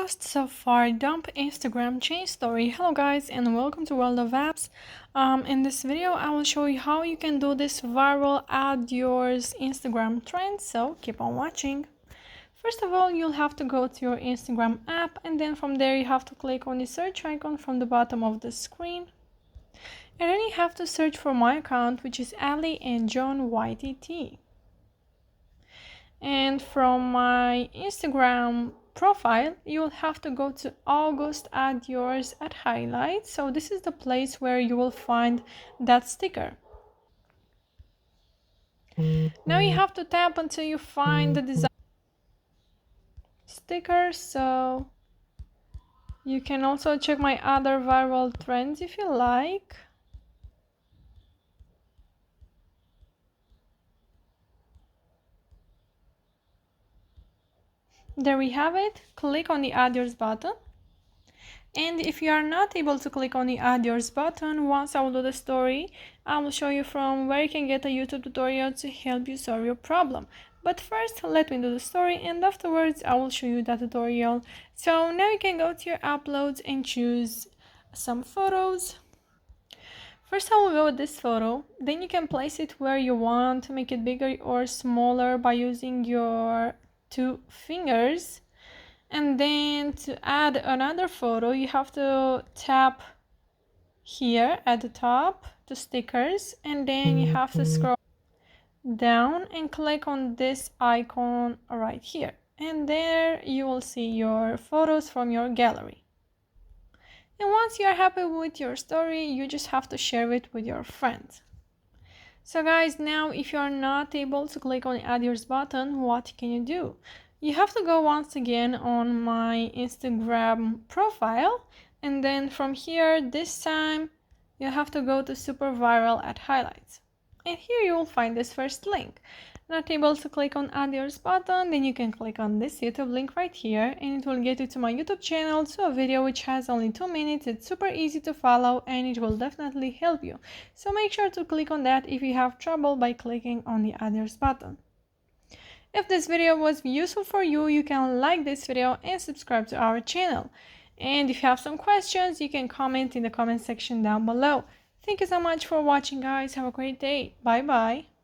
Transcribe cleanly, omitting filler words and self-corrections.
Post so far, dump Instagram change story. Hello guys and welcome to World of Apps. In this video I will show you how you can do this viral add yours Instagram trend, so keep on watching. First of all, you'll have to go to your Instagram app, and then from there you have to click on the search icon from the bottom of the screen. And then you have to search for my account, which is Ali and John YTT. And from my Instagram profile, you'll have to go to August add yours at highlights. So this is the place where you will find that sticker. Now you have to tap until you find the desired sticker. So you can also check my other viral trends if you like. There we have it. Click on the add yours button. And if you are not able to click on the add yours button, once I will do the story, I will show you from where you can get a YouTube tutorial to help you solve your problem. But first, let me do the story, and afterwards I will show you that tutorial. So now you can go to your uploads and choose some photos. First I will go with this photo, then you can place it where you want to make it bigger or smaller by using your two fingers. And then to add another photo, you have to tap here at the top to stickers, and then you have to scroll down and click on this icon right here, and there you will see your photos from your gallery. And once you are happy with your story, you just have to share it with your friends. So guys, now if you are not able to click on the add yours button, what can you do? You have to go once again on my Instagram profile, and then from here this time you have to go to super viral at highlights, and here you will find this first link. Not able to click on add yours button, then you can click on this YouTube link right here, and it will get you to my YouTube channel, to a video which has only 2 minutes. It's super easy to follow and it will definitely help you, so make sure to click on that if you have trouble by clicking on the add yours button. If this video was useful for you, you can like this video and subscribe to our channel. And if you have some questions, you can comment in the comment section down below. Thank you so much for watching guys. Have a great day. Bye bye.